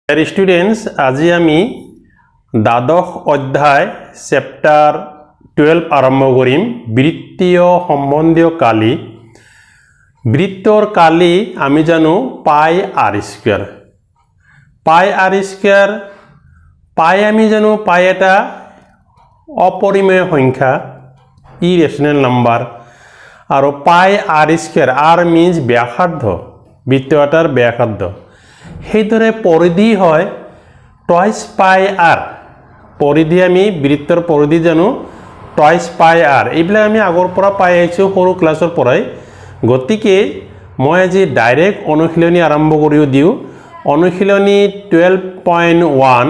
Dear students, আজি আমি দ্বাদশ অধ্যায় চেপ্টার 12 আরম্ভ করিম বৃত্তীয় সম্বন্ধীয় কালি বৃত্তর কালি আমি জানো পাই আর স্কয়ার পাই আমি জানো পাই এটা অপরিমেয় সংখ্যা ইরেশনাল নাম্বার আর পাই আর স্কয়ার আর মিন্স ব্যাসার্ধ বৃত্তটার ব্যাসার্ধ সেইদৰে পৰিধি হয় টুৱাইস পাই আৰ পৰিধি আমি বৃত্তৰ পৰিধি জানো টুৱাইস পাই আৰ এইবিলাক আমি আগৰ পৰা পাই আহিছো সৰু ক্লাছৰ পৰাই গতিকে মই আজি ডাইৰেক্ট অনুশীলনী আৰম্ভ কৰিও দিও অনুশীলনী 12.1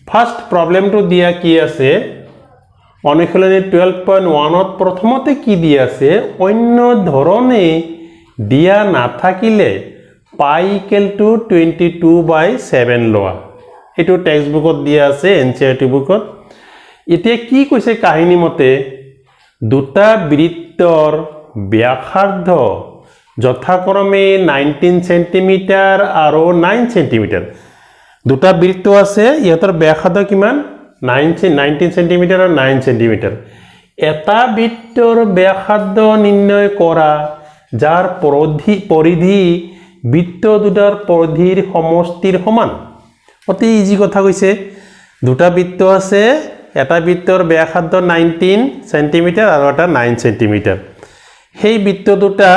ফাৰ্স্ট প্ৰবলেমটো দিয়া কি আছে অনুশীলনী 12.1 ত প্ৰথমতে কি দিয়া আছে অন্য ধৰণে দিয়া নাথাকিলে pi equal to 22/7 লোৱা এটো টেক্সট বুকত দিয়া আছে এনসিইআৰটি বুকত এতিয়া কি কৈছে কাহিনী মতে দুটা বৃত্তৰ ব্যাসাৰ্ধ যথাক্ৰমে 19 সেন্টিমিটাৰ আৰু 9 সেন্টিমিটাৰ দুটা বৃত্ত আছে ইহতৰ ব্যাসাৰ্ধ কিমান 19 সেন্টিমিটাৰ আৰু 9 সেন্টিমিটাৰ এটা বৃত্তৰ ব্যাসাৰ্ধ নিৰ্ণয় কৰা যাৰ পৰিধি বৃত্ত দুটাৰ পৰিধিৰ সমষ্টিৰ সমান অতি ইজি কথা কৈছে দুটা বৃত্ত আছে এটা বৃত্তৰ ব্যাসাৰ্ধ 19 সেন্টিমিটাৰ আৰু এটা 9 সেন্টিমিটাৰ সেই বৃত্ত দুটা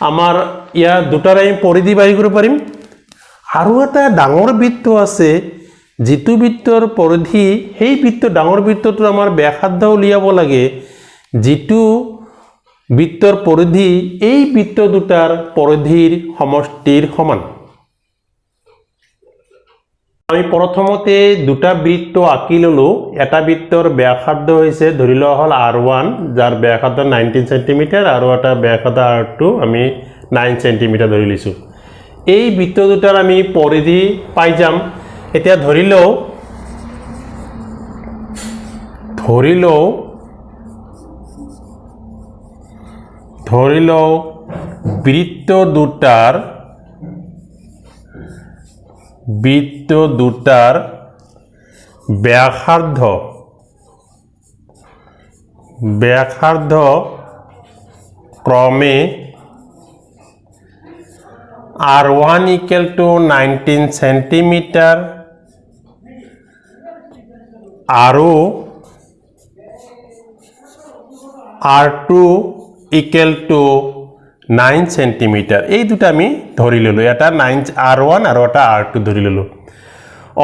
আমাৰ ইয়া দুটাৰ আমি পৰিধি বাই কৰিব পাৰিম আৰু এটা ডাঙৰ বৃত্ত আছে যেটো বৃত্তৰ পৰিধি সেই বৃত্ত ডাঙৰ বৃত্তটো আমাৰ ব্যাসাৰ্ধ উলিয়াব লাগে যেটো বৃত্তৰ পৰিধি এই বৃত্ত দুটাৰ পৰিধিৰ সমষ্টিৰ সমান আমি প্ৰথমতে দুটা বৃত্ত আঁকি ললো এটা বৃত্তৰ ব্যাসাৰ্ধ হৈছে ধৰি লোৱা হল r1 যাৰ ব্যাসাৰ্ধ 19 সেন্টিমিটাৰ আৰু এটা ব্যাসাৰ্ধ r2 আমি 9 সেন্টিমিটাৰ ধৰি লৈছো এই বৃত্ত দুটাৰ আমি পৰিধি পাই যাম এতিয়া ধৰি লও বৃত্ত দুটাৰ ব্যাসাৰ্ধ ক্ৰমে r1 equal to 19 সেন্টিমিটাৰ আৰু r2 equal to 9 সেন্টিমিটাৰ এই দুটা আমি ধৰি ললো এটা 9 r1 আৰু এটা r2 ধৰি ললো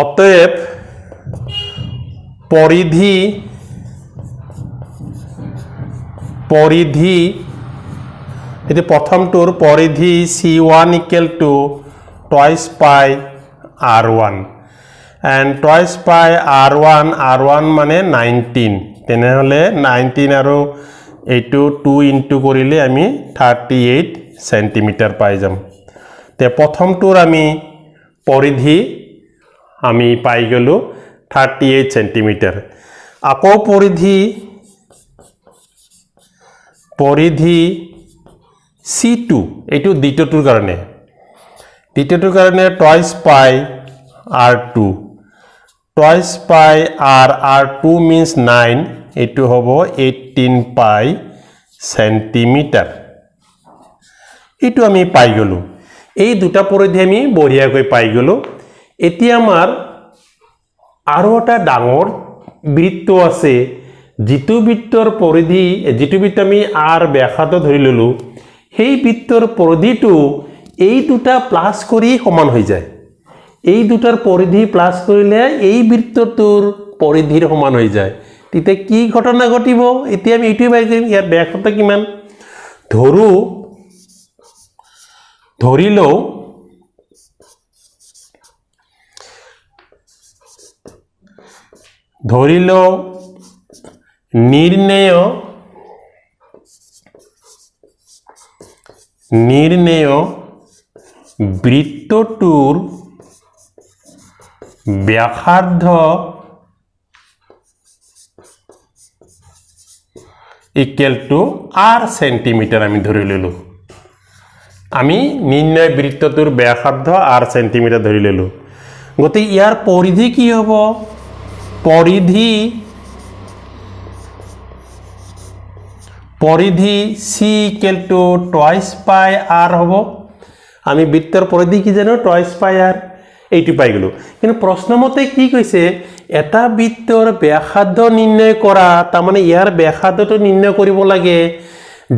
অতএব পৰিধি এটি প্ৰথমটোৰ পৰিধি c1 equal to twice pi r1 and twice pi r1 মানে 19 তেনেহলে 19 আৰু এইটো 2 ইনটু কৰিলে আমি 38 সেন্টিমিটাৰ পাই যাম তে প্ৰথমটোৰ আমি পৰিধি আমি পাই গলো 38 সেন্টিমিটাৰ আকৌ পৰিধি c2 এইটো দ্বিতীয়টোৰ কাৰণে twice pi r2 twice pi r2 means 9 এইটো হ'ব 18 pi সেন্টিমিটার এইটো আমি পাই গলো এই দুটা পৰিধি আমি বঢ়িয়াকৈ পাই গলো এতিয়া আমাৰ আৰু এটা ডাঙৰ বৃত্ত আছে যেটো বৃত্তৰ পৰিধি যেটো বৃত্ত আমি r ব্যাসাৰ্ধ ধৰি ললো সেই বৃত্তৰ পৰিধিটো এই দুটা প্লাস কৰি সমান হৈ যায় এই দুটাৰ পৰিধি প্লাস কৰিলে এই বৃত্তটোৰ পৰিধিৰ সমান হৈ যায় তিতে কি ঘটনা ঘটিব এতিয়া আমি এইটোই বাই কৰিম ইয়াৰ ব্যাসাৰ্ধ কিমান ধৰি লও নিৰ্ণেয় বৃত্তটোৰ ব্যাসাৰ্ধ equal to r সেন্টিমিটাৰ আমি ধৰি ললো আমি নিৰ্ণয় বৃত্তটোৰ ব্যাসাৰ্ধ r সেন্টিমিটাৰ ধৰি ললো গতিকে ইয়াৰ পৰিধি কি হ'ব পৰিধি c equal to twice pi r হ'ব আমি বৃত্তৰ পৰিধি কি জানো twice pi r এইটো পাই গলো কিন্তু প্ৰশ্নমতে কি কৈছে এটা বৃত্তৰ ব্যাসাৰ্ধ নিৰ্ণয় কৰা তাৰ মানে ইয়াৰ ব্যাসাৰ্ধটো নিৰ্ণয় কৰিব লাগে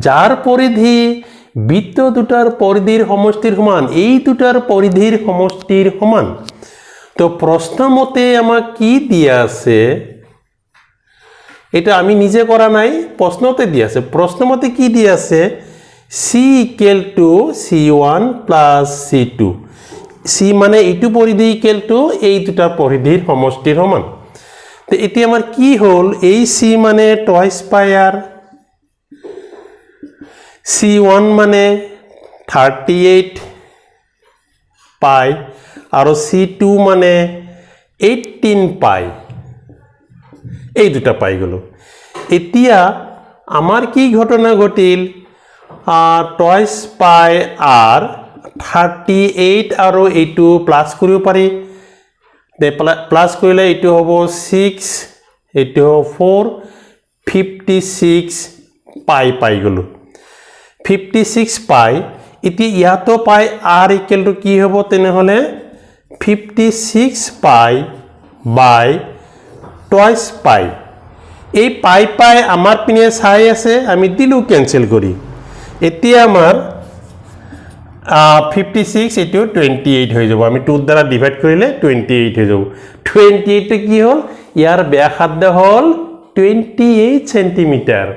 যাৰ পৰিধি বৃত্ত দুটাৰ পৰিধিৰ সমষ্টিৰ সমান এই দুটাৰ পৰিধিৰ সমষ্টিৰ সমান তো প্ৰশ্নমতে আমাক কি দিয়া আছে এটা আমি নিজে কৰা নাই প্ৰশ্নতে দিয়া আছে প্ৰশ্নমতে কি দিয়া আছে c equal to c1 plus c2 c মানে এইটো পৰিধি equal to এই দুটাৰ পৰিধিৰ সমষ্টিৰ সমান তো এতিয়া আমাৰ কি হ'ল এই c মানে twice pi r c1 মানে 38 pi আৰু c2 মানে 18 pi এই দুটা পাই গলো এতিয়া আমাৰ কি ঘটনা ঘটিল twice pi r 38 আৰু এইটো প্লাস কৰিব পাৰি তে প্লাস কৰিলে এইটো হ'ব 6 এইটো 4 56 pi পাই গলো 56 pi এতিয়া ইয়াতো পাই r equal to কি হ'ব তেনেহলে 56 pi by twice pi এই pi pi আমাৰ পিনে চাই আছে আমি দিলু ক্যান্সেল কৰি এতিয়া আমাৰ 56 এটো 28 হৈ যাব আমি 2 দ্বাৰা ডিভাইড কৰিলে 28 হৈ যাব 28 টো কি হ'ল ইয়াৰ ব্যাসাৰ্ধ হ'ল 28 সেন্টিমিটাৰ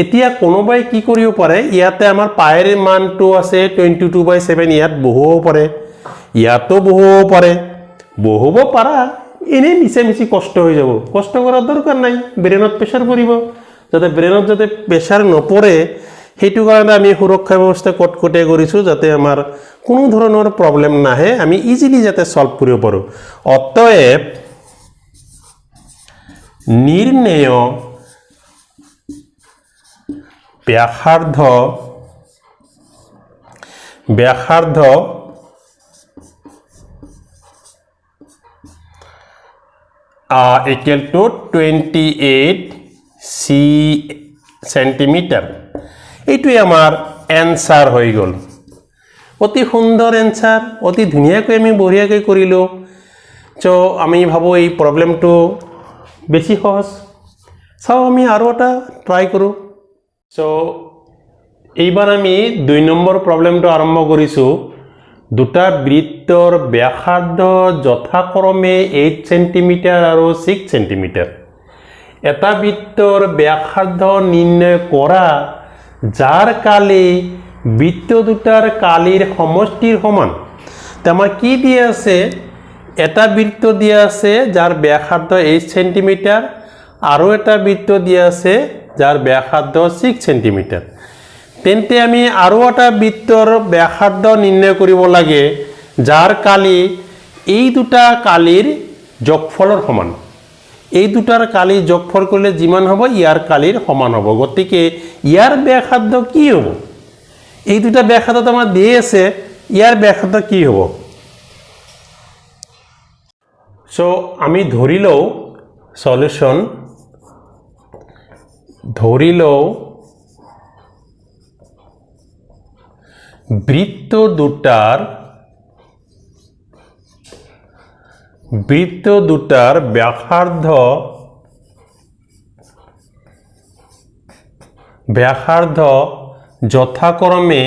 এতিয়া কোনোবাই কি কৰিব পাৰে ইয়াতে আমাৰ পাইৰ মানটো আছে 22/7 ইয়াত বহুব পাৰে ইয়াতো বহুব পাৰে বহুব পাৰা এনে নিচে মিছি কষ্ট হৈ যাব কষ্ট কৰাৰ দৰকাৰ নাই ব্ৰেনত প্ৰেছাৰ পৰিব যাতে ব্ৰেনত যাতে প্ৰেছাৰ নপৰে হেতু কাৰণে আমি সুৰক্ষা ব্যৱস্থা কটকটে কৰিছো যাতে আমাৰ কোনো ধৰণৰ প্ৰবলেম নাহে আমি ইজিলি যাতে সলভ কৰিব পাৰো অতএব নিৰ্ণয় ব্যাসাৰ্ধ equal to 28 c সেন্টিমিটাৰ এইটোই আমাৰ এনসাৰ হৈ গল অতি সুন্দৰ এনসাৰ অতি ধুনিয়াকৈ আমি বঢ়িয়াকৈ কৰিলো তো আমি ভাবো এই প্ৰবলেমটো বেছি সহজ চাও আমি আৰু এটা ট্ৰাই কৰো সো এইবাৰ আমি 2 নম্বৰ প্ৰবলেমটো আৰম্ভ কৰিছো দুটা বৃত্তৰ ব্যাসাৰ্ধ যথাক্ৰমে 8 সেন্টিমিটাৰ আৰু 6 সেন্টিমিটাৰ এটা বৃত্তৰ ব্যাসাৰ্ধ নিৰ্ণয় কৰা যাৰ কালি বৃত্ত দুটাৰ কালিৰ সমষ্টিৰ সমান তেমা কি দিয়া আছে এটা বৃত্ত দিয়া আছে যাৰ ব্যাসাৰ্ধ 8 সেন্টিমিটাৰ আৰু এটা বৃত্ত দিয়া আছে যাৰ ব্যাসাৰ্ধ 6 সেন্টিমিটাৰ তেন্তে আমি আৰু এটা বৃত্তৰ ব্যাসাৰ্ধ নিৰ্ণয় কৰিব লাগে যাৰ কালি এই দুটা কালিৰ যোগফলৰ সমান এই দুটাৰ কালি যোগফল কৰিলে যিমান হ'ব ইয়াৰ কালিৰ সমান হ'ব গতিকে ইয়াৰ ব্যাসাৰ্ধ কি হ'ব এই দুটা ব্যাসাৰ্ধ আমাৰ দিয়ে আছে ইয়াৰ ব্যাসাৰ্ধ কি হ'ব সো আমি ধৰি লও সলিউশন ধৰি লও বৃত্ত দুটাৰ ব্যাসাৰ্ধ যথাক্ৰমে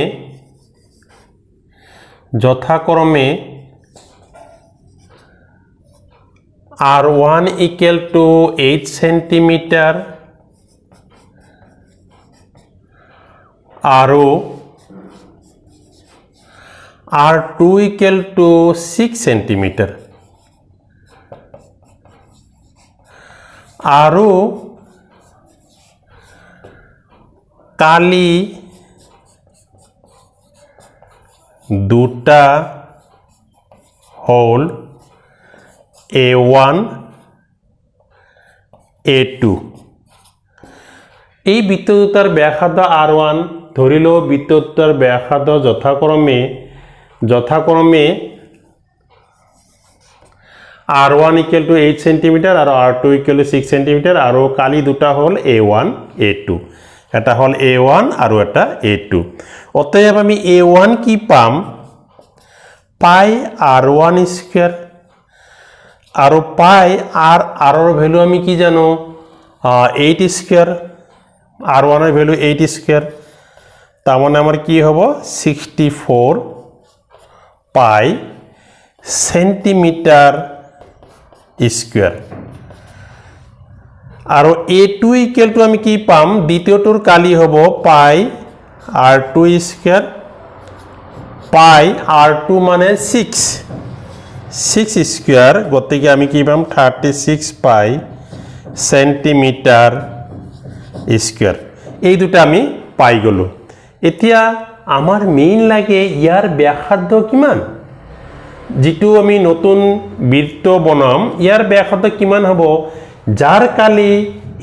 r1 equal to 8 সেন্টিমিটাৰ আৰু r2 equal to 6 সেন্টিমিটাৰ আৰু কালি দুটা হল a1 a2 এই বৃত্ত দুটাৰ ব্যাসাৰ্ধ r1 ধৰি লওঁ বৃত্তটোৰ ব্যাসাৰ্ধ যথাক্ৰমে R1 equal to 8 cm আৰু R2 equal to 6 cm আৰু কালি দুটা হ'ল A1 A2 এটা হ'ল A1 আৰু এটা A2 অতএব আমি A1 কি পাম পাই R1 স্কয়াৰ আৰু পাই R ৰ ভ্যালু আমি কি জানো 8 স্কয়াৰ R1 ৰ ভ্যালু 8 স্কয়াৰ তাৰ মানে আমাৰ কি হবে 64 পাই সেন্টিমিটাৰ স্কয়াৰ আৰু A2 ইকুয়াল টু আমি কি পাম দ্বিতীয়টোৰ কালি হ'ব পাই R2 স্কয়ার পাই R2 মানে 6 স্কয়ার গতিকে আমি কি পাম 36 পাই সেন্টিমিটার স্কয়ার এই দুটো আমি পাই গলো এতিয়া আমার মেইন লাগে ইয়ার ব্যাসার্ধ কিমান যেটো আমি নতুন বৃত্ত বনাম ইয়ার ব্যাসার্ধ কিমান হ'ব যার কালি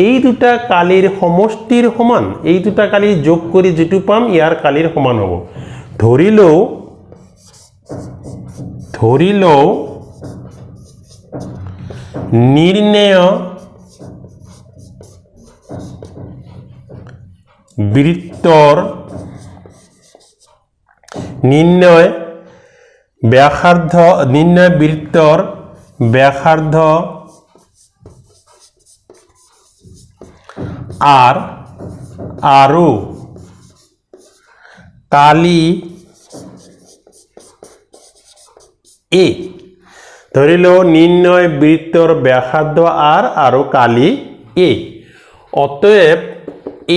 এই দুটা কালির সমষ্টির সমান এই দুটা কালি যোগ কৰি যেটো পাম ইয়াৰ কালিৰ সমান হ'ব ধৰি লও নিৰ্ণয় বৃত্তৰ বৃত্তৰ ব্যাসাৰ্ধ R আৰু কালি A ধৰি লও নিৰ্ণয় বৃত্তৰ ব্যাসাৰ্ধ R আৰু কালি A অতএব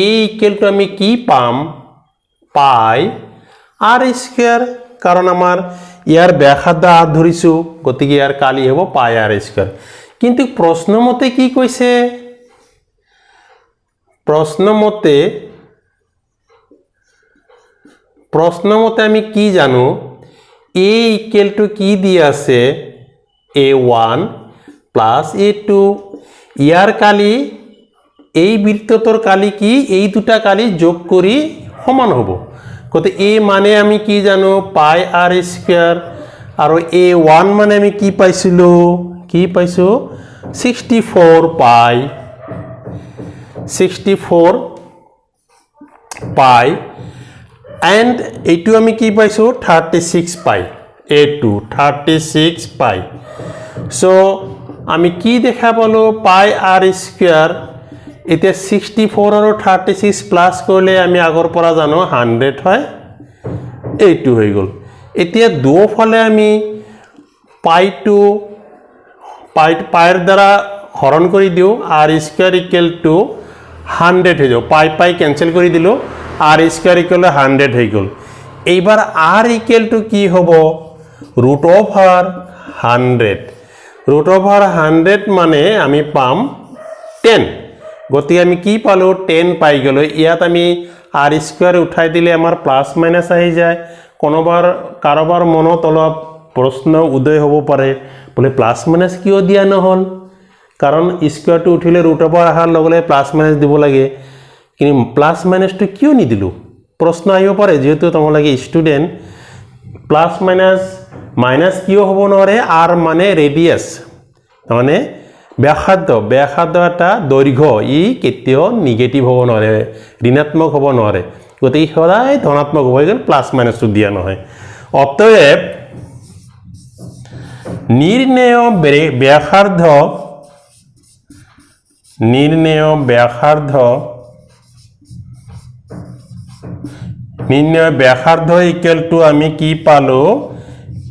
A ইকুয়াল টু আমি কি পাম পাই R স্কয়ার কারণ আমার ইয়ার ব্যাসার্ধ R ধরিছো গতিকে ইয়ার কালি হ'ব পাই R স্কয়ার কিন্তু প্রশ্নমতে কি কৈছে প্রশ্নমতে আমি কি জানো A ইকুয়াল টু কি দিয়া আছে A1 প্লাস A2 ইয়ার কালি এই বৃত্তটোৰ কালি কি এই দুটা কালি যোগ কৰি সমান হ'ব কতে A মানে আমি কি জানো পাই R স্কয়ার আৰু A1 মানে আমি কি পাইছিলো 64 পাই and এইটো আমি কি পাইছো 36 পাই A2 36 পাই সো আমি কি দেখা পালো পাই R স্কয়ার এতিয়া 64 আৰু 36 প্লাস কৰিলে আমি আগৰ পৰা জানো 100 হয় এইটো হৈ গল এতিয়া দুফালে আমি পাইৰ দ্বাৰা হৰণ কৰি দিও R স্কয়াৰ ইকুয়াল টু 100 হৈ যাব পাই ক্যান্সেল কৰি দিলো R স্কয়াৰ ইকুয়াল 100 হৈ গল এইবাৰ R ইকুয়াল টু কি হ'ব √100 মানে আমি পাম 10 গতি আমি কি পালো 10 পাই গলো ইয়াত আমি R স্কয়ার উঠাই দিলে আমাৰ প্লাস মাইনাস আহি যায় কোনোবাৰ কাৰোবাৰ মনত অলপ প্ৰশ্ন উদয় হ'ব পাৰে বলে প্লাস মাইনাস কিয় দিয়া নহল কাৰণ স্কয়াৰটো উঠিলে √1 আহাৰ লগলে প্লাস মাইনাস দিব লাগে কিন্তু প্লাস মাইনাসটো কিয় নি দিলো প্ৰশ্ন আহিব পাৰে যেহেতু তোমালোকে স্টুডেন্ট প্লাস মাইনাস কিয় হ'ব নৰে R মানে ৰেডিয়াস মানে ব্যাসাৰ্ধ এটা দৈৰ্ঘ্য ই কেতিয়াও নেগেটিভ হ'ব নৰে ঋণাত্মক হ'ব নৰে গতিকে সদায় ধনাত্মক হ'ব গল প্লাস মাইনাসটো দিয়া নহয় অতএব নির্ণয় ব্যাসার্ধ ইকুয়াল টু আমি কি পালো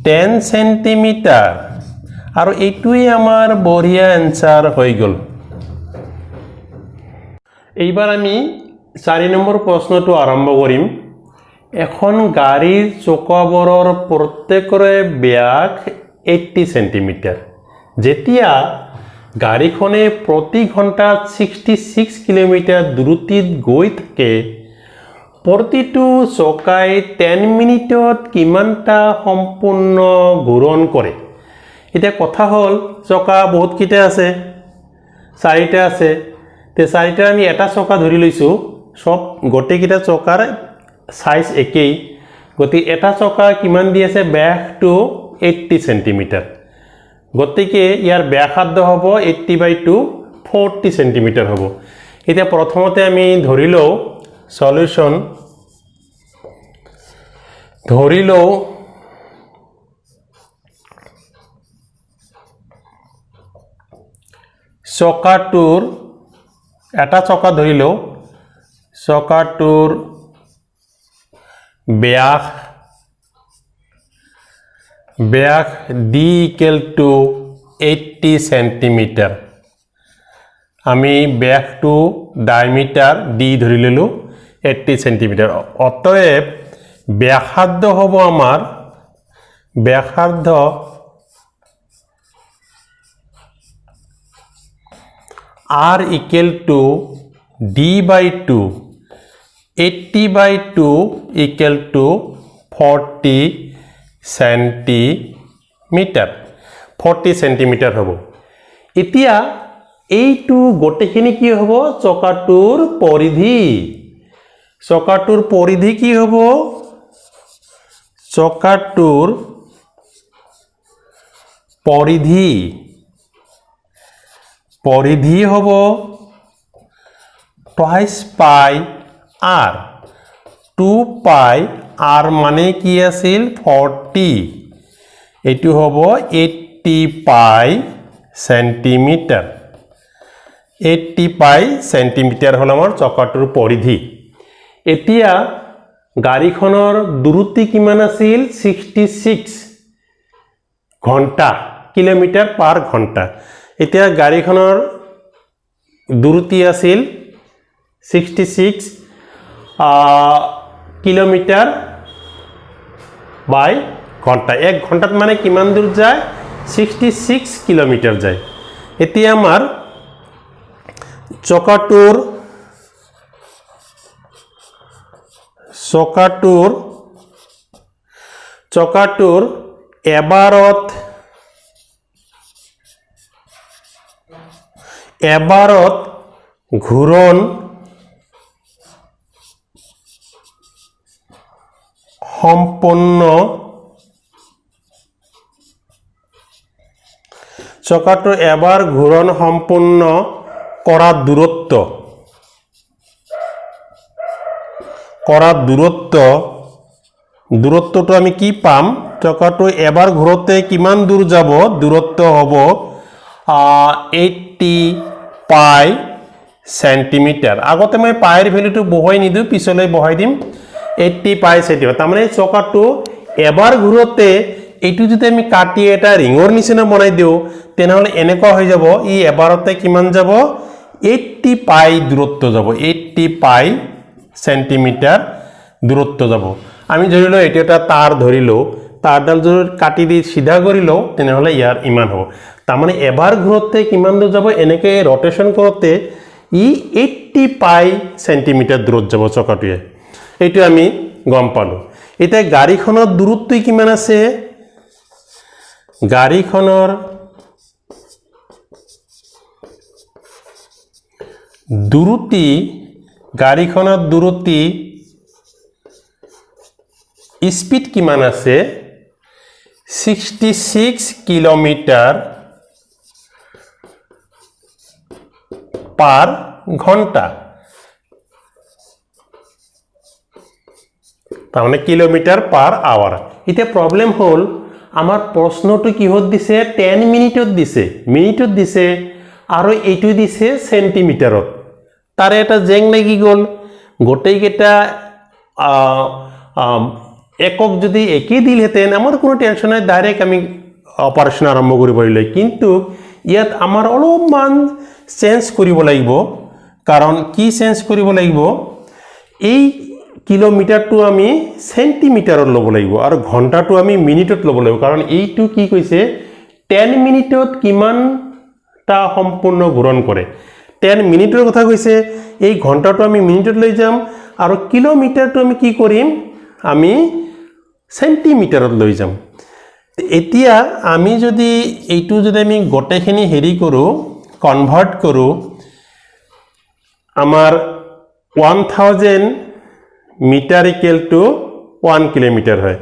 10 সেন্টিমিটার আৰু এইটোই আমাৰ বঢ়িয়া আনসাৰ হৈ গল এইবাৰ আমি 4 নম্বৰ প্ৰশ্নটো আৰম্ভ কৰিম এখন গাড়ীৰ চকাবোৰৰ প্ৰত্যেকৰে ব্যাস 80 সেন্টিমিটাৰ যেতিয়া গাড়ীখনে প্ৰতি ঘণ্টাত 66 কিলোমিটাৰ দ্ৰুতিত গৈ থাকে প্ৰতিটো চকাই 10 মিনিটত কিমানটা সম্পূৰ্ণ ঘূৰণ কৰে এটা কথা হল চকা বহুত কিটা আছে 4টা আছে তে 4টা আমি এটা চকা ধৰি লৈছো সব গটে কিটা চকাৰ সাইজ একেই, গতিকে এটা চকা কিমান দি আছে, ব্যাসটো 80 সেন্টিমিটার, গতিকে ইয়াৰ ব্যাসাৰ্ধ হ'ব 80/2 40 সেন্টিমিটাৰ হ'ব। এতিয়া প্ৰথমতে আমি ধৰি লওঁ সলিউশন, ধৰি লওঁ চকাটোৰ এটা চকা ধৰি লওঁ, চকাটোৰ ব্যাস ডি ইকুৱেল টু 80 সেন্টিমিটাৰ। আমি ব্যাসটো ডায়মিটাৰ ডি ধৰি ললোঁ 80 সেন্টিমিটাৰ। অতএব ব্যাসাৰ্ধ হ'ব আমাৰ, ব্যাসাৰ্ধ r equal to d/2, 80/2 equal to 40 centimetre, 40 centimetre হ'ব। এতিয়া এইটো গোটেইখিনি কি হ'ব, চকাটোৰ পৰিধি। চকাটোৰ পৰিধি কি হ'ব, চকাটোৰ পৰিধি হ'ব twice পাই r, 2 পাই r মানে কি আছিল 40, এইটো হ'ব 80 পাই সেন্টিমিটার, 80 পাই সেন্টিমিটার হল আমাৰ চকাটোৰ পৰিধি। এতিয়া গাড়ীখনৰ দূৰত্ব কিমান আছিল, 66 ঘণ্টা, কিলোমিটাৰ পাৰ ঘণ্টা। এতিয়া গাড়ীখনৰ দূৰত্ব আছিল 66 কিলোমিটাৰ বাই ঘণ্টা। এক ঘণ্টাত মানে কিমান দূৰ যায়, 66 কিলোমিটাৰ যায়। এতিয়া আমাৰ চকাটোৰ এবাৰত ঘূৰণ সম্পন্ন, চকাটোৰ এবাৰ ঘূৰণ সম্পন্ন কৰা দূৰত্বটো আমি কি পাম, চকাটো এবাৰ ঘূৰোতে কিমান দূৰ যাব, দূৰত্ব হ'ব 80 পাই সেন্টিমিটাৰ। আগতে মই পাইৰ ভ্যালুটো বহাই নিদিওঁ, পিছলৈ বহাই দিম, 80 পাই সেন্টিমিটাৰ। তাৰমানে চকাটো এবাৰ ঘূৰোতে এইটো যদি আমি কাটি এটা ৰিঙৰ নিচিনা বনাই দিওঁ, তেনেহ'লে এনেকুৱা হৈ যাব, ই এবাৰতে কিমান যাব, 80 পাই দূৰত্ব যাব, 80 পাই সেন্টিমিটাৰ দূৰত্ব যাব। আমি ধৰি লওঁ এইটো এটা তাৰ ধৰি লওঁ, তাৰডাল যদি কাটি দি সিধা কৰি লওঁ, তেনেহ'লে ইয়াৰ ইমান হ'ব। তাৰমানে এবাৰ ঘূৰোতে কিমান দূৰ যাব, এনেকৈ ৰটেশ্যন কৰোঁতে ই 80 পাই সেন্টিমিটাৰ দূৰত যাব চকাটোৱে, এইটো আমি গম পালোঁ। এতিয়া গাড়ীখনৰ দূৰত্ব কিমান আছে, গাড়ীখনৰ দূৰত্ব স্পীড কিমান আছে, 66 কিলোমিটাৰ পাৰ ঘন্টা, তাৰমানে কিলোমিটাৰ পাৰ আওয়াৰ। এতিয়া প্ৰবলেম হল, আমাৰ প্ৰশ্নটো কিহত দিছে, 10 মিনিটত দিছে, আৰু এইটো দিছে সেন্টিমিটাৰত। তাৰে এটা জেং লাগি গ'ল, গোটেইকেইটা একক যদি একেই দিলহেঁতেন আমাৰ কোনো টেনশ্যন নাই, ডাইৰেক্ট আমি অপাৰেশ্যন আৰম্ভ কৰিব পাৰিলোঁ। কিন্তু ইয়াত আমাৰ অলপমান চেঞ্জ কৰিব লাগিব। কাৰণ কি চেঞ্জ কৰিব লাগিব, এই কিলোমিটাৰটো আমি সেন্টিমিটাৰত ল'ব লাগিব আৰু ঘণ্টাটো আমি মিনিটত ল'ব লাগিব। কাৰণ এইটো কি কৈছে, 10 মিনিটত কিমানটা সম্পূৰ্ণ ঘূৰণ কৰে, 10 মিনিটৰ কথা কৈছে। এই ঘণ্টাটো আমি মিনিটত লৈ যাম আৰু কিলোমিটাৰটো আমি কি কৰিম, আমি সেন্টিমিটাৰত লৈ যাম। এতিয়া আমি যদি এইটো যদি আমি গোটেইখিনি হেৰি কৰোঁ, কনভাৰ্ট কৰোঁ, আমাৰ 1000 মিটাৰ ইকুৱেল টু 1 কিলোমিটাৰ হয়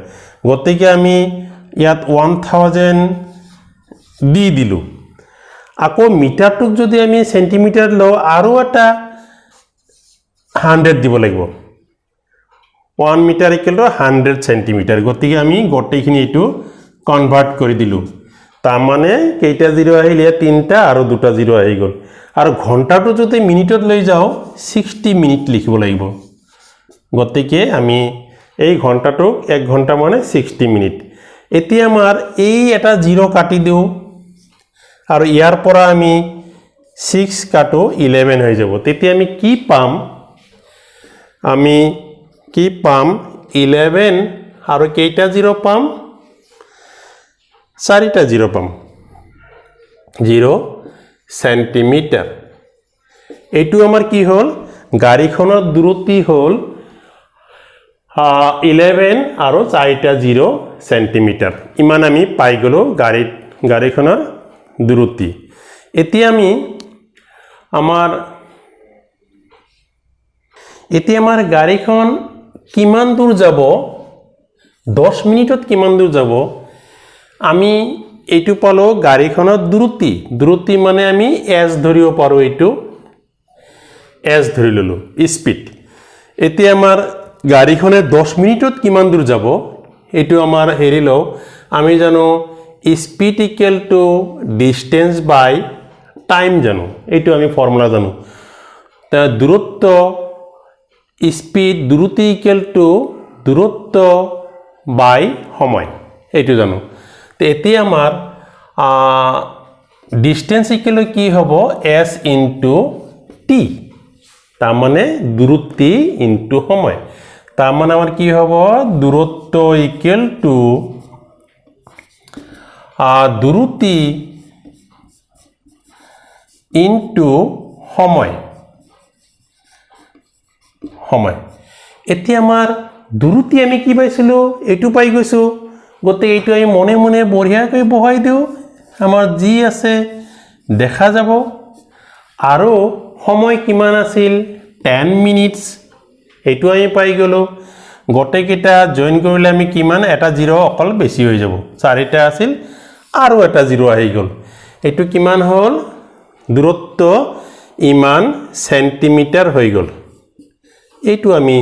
গতিকে আমি ইয়াত 1000 দি দিলোঁ আকৌ মিটাৰটোক যদি আমি সেন্টিমিটাৰ লওঁ আৰু এটা 100 দিব লাগিব 1 মিটাৰ ইকুৱেল টু 100 সেন্টিমিটাৰ গতিকে আমি গোটেইখিনি এইটো কনভাৰ্ট কৰি দিলোঁ তাৰমানে কেইটা জিৰ' আহিল ইয়াত 3টা আৰু 2টা জিৰ' আহি গ'ল আৰু ঘণ্টাটো যদি মিনিটত লৈ যাওঁ 60 মিনিট লিখিব লাগিব গতিকে আমি এই ঘণ্টাটোক 1 ঘণ্টা মানে 60 মিনিট এতিয়া আমাৰ এই এটা জিৰ' কাটি দিওঁ আৰু ইয়াৰ পৰা আমি 6 কাটো 11 হৈ যাব তেতিয়া আমি কি পাম 11 আৰু কেইটা জিৰ' পাম 4টা জিৰ' পাম 0 সেন্টিমিটাৰ এইটো আমাৰ কি হ'ল গাড়ীখনৰ দূৰত্ব হ'ল 11 আৰু 4টা জিৰ' সেন্টিমিটাৰ ইমান আমি পাই গ'লো গাড়ীখনৰ দূৰত্ব এতিয়া আমাৰ গাড়ীখন কিমান দূৰ যাব 10 মিনিটত কিমান দূৰ যাব আমি এইটো পালো গাড়ীখনৰ দূৰত্ব মানে আমি s ধৰিব পাৰো এইটো s ধৰি ললো স্পিড এতিয়া আমাৰ গাড়ীখনে 10 মিনিটত কিমান দূৰ যাব এইটো আমাৰ হেৰি লও আমি জানো speed equal to distance by time জানো এইটো আমি ফৰ্মুলা জানো তা দূৰত্ব স্পিড দূৰত্ব ইকুৱেল টু দূৰত্ব বাই সময় এইটো জানো তে এতিয়া আমাৰ ডিসটেন্স ইকুৱেল কি হ'ব s ইনটু t তাৰ মানে দূৰত্ব ইনটু সময় তাৰ মানে আমাৰ কি হ'ব দূৰত্ব ইকুৱেল টু দূৰত্ব ইনটু সময় এতিয়া আমাৰ দূৰত্ব আমি কি পাইছিলো এটো পাই গৈছো গতে এইটো আমি মনে মনে বঢ়িয়াকৈ বহাই দিও আমাৰ জি আছে দেখা যাব আৰু সময় কিমান আছিল 10 মিনিটস এইটো আমি পাই গলো গটে কিটা জয়েন কৰিলে আমি কিমান এটা জিৰ' অকল বেছি হৈ যাব 4টা আছিল আৰু এটা জিৰ' আহি গল এইটো কিমান হ'ল দূৰত্ব ইমান সেন্টিমিটাৰ হৈ গল এইটো আমি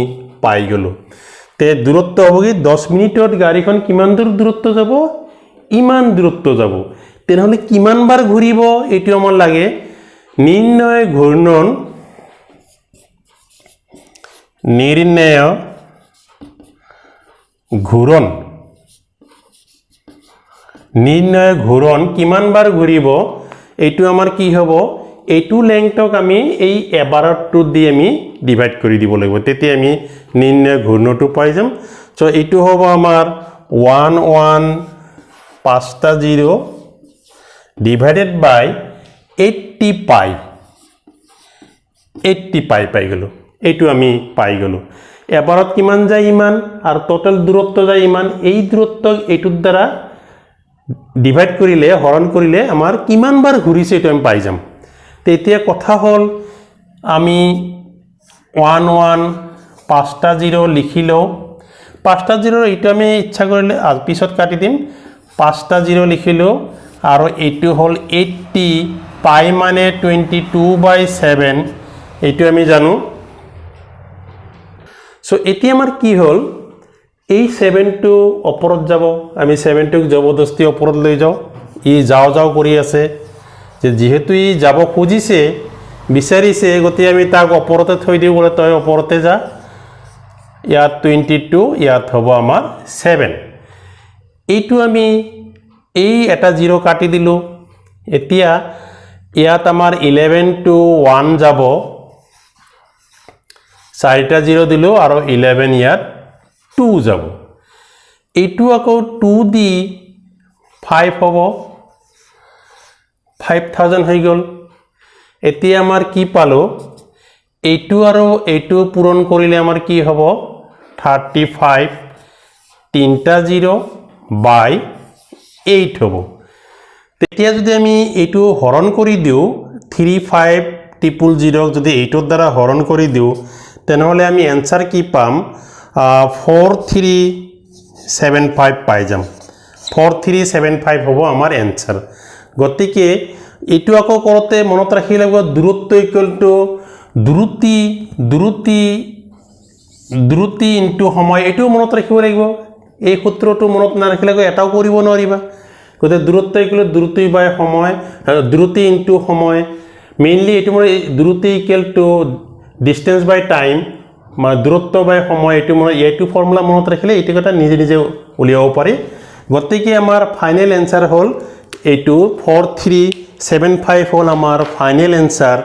পাই গলো তে দূৰত্ব হ'ব কি 10 মিনিটত গাড়ীখন কিমান দূৰত্ব যাব ইমান দূৰত্ব যাব তেনেহলে কিমান বাৰ ঘূৰিব এইটো আমাৰ লাগে নিৰ্ণয় ঘূৰ্ণন কিমান বাৰ ঘূৰিব এইটো আমাৰ কি হ'ব এইটো লেংথক আমি এই এবাৰটো দি আমি ডিভাইড কৰি দিব লাগিব তেতিয়া আমি নিৰ্ণয় ঘূৰ্ণটো পাই যাম সো এইটো হ'ব আমাৰ 5টা 0 ডিভাইডেড বাই 80 পাই পাই গলো এইটো আমি পাই গলো এবাৰত কিমান যায় ইমান আৰু টোটাল দূৰত্ব যায় ইমান এই দূৰত্ব এইটোৰ দ্বাৰা ডিভাইড কৰিলে হৰণ কৰিলে আমাৰ কিমান বাৰ ঘূৰিছে এইটো আমি পাই যাম তেতিয়া কথা হল আমি 5টা 0 লিখিলো 5টা 0 এইটো আমি ইচ্ছা কৰিলে পিছত কাটি দিম 5টা 0 লিখিলো আৰু এইটো হল 80 পাই মানে 22/7 এইটো আমি জানো সো এতিয়া আমাৰ কি হল এই 7 টো ওপৰত যাব আমি 7 টোক জবৰদস্তি ওপৰত লৈ যাও ই যাও কৰি আছে যে যেহেতু ই যাব খুজিছে বিচাৰিছে গতি আমি তাক ওপৰতে থৈ দিও বলে তই ওপৰতে যা ইয়াত 22 ইয়াত হ'ব আমাৰ 7 এইটো আমি এই এটা 0 কাটি দিলো এতিয়া ইয়াত আমাৰ 11 to 1 যাব 4টা 0 দিলো আৰু 11 ইয়াত 2 যাব এইটো আকৌ 2 দি 5 হ'ব 5000 হৈ গল এতিয়া আমাৰ কি পালো এইটো আৰু এইটো পূৰণ কৰিলে আমাৰ কি হ'ব 35 3টা 0 বাই 8 হ'ব তেতিয়া যদি আমি এইটো হৰণ কৰি দিও 3500 যদি 8 দ্বাৰা হৰণ কৰি দিও তেনেহ'লে আমি এনসাৰ কি পাম 4375 পাই যাম 4375 হ'ব আমাৰ এনসাৰ গতিকে এইটো আকৌ কৰোঁতে মনত ৰাখিব লাগিব দূৰত্ব ইকুৱেল টু দূৰত্ব ইনটু সময় এইটোও মনত ৰাখিব লাগিব এই সূত্ৰটো মনত নাৰাখিলে এটাও কৰিব নোৱাৰিবা গতিকে দূৰত্ব ইকুৱেল দূৰত্ব বাই সময় দূৰত্ব ইনটু সময় মেইনলি এইটো মোৰ দূৰত্ব equal to distance by time মানে দূৰত্ব বাই সময় এইটো ফৰ্মুলা মনত ৰাখিলে এইটো কথা নিজে নিজে উলিয়াব পাৰি গতিকে আমাৰ ফাইনেল এনসাৰ হ'ল এইটো 4375 হ'ল আমাৰ ফাইনেল এনসাৰ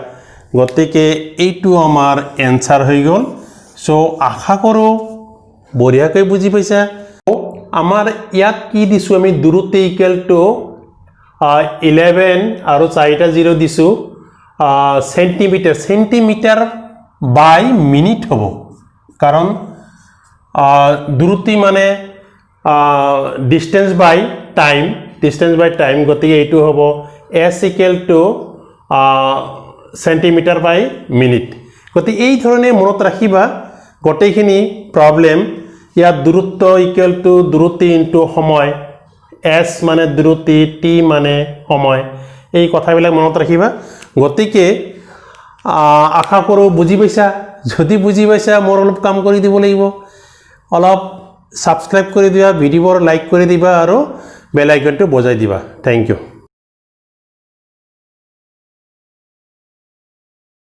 গতিকে এইটো আমাৰ এনসাৰ হৈ গ'ল সো আশা কৰোঁ বঢ়িয়াকৈ বুজি পাইছা আমাৰ ইয়াত কি দিছোঁ আমি দূৰত্ব ইকুৱেল টু 11 আৰু 4টা 0 দিছোঁ সেন্টিমিটাৰ বাই মিনিট হ'ব কাৰণ দূৰত্ব মানে ডিষ্টেন্স বাই টাইম গতিকে এইটো হ'ব s equal to centimetre by minute গতিকে এই ধৰণে মনত ৰাখিবা গোটেইখিনি প্ৰবলেম ইয়াত দূৰত্ব ইকুৱেল টু দূৰত্ব ইনটু সময় s মানে দূৰত্ব t মানে সময় এই কথাবিলাক মনত ৰাখিবা গতিকে আশা কৰোঁ বুজি পাইছা যদি বুজি পাইছা মোৰ অলপ কাম কৰি দিব লাগিব অলপ সাবস্ক্ৰাইব কৰি দিবা ভিডিঅ'বোৰ লাইক কৰি দিবা আৰু বেল আইকনটো বজাই দিবা থ্যাংক ইউ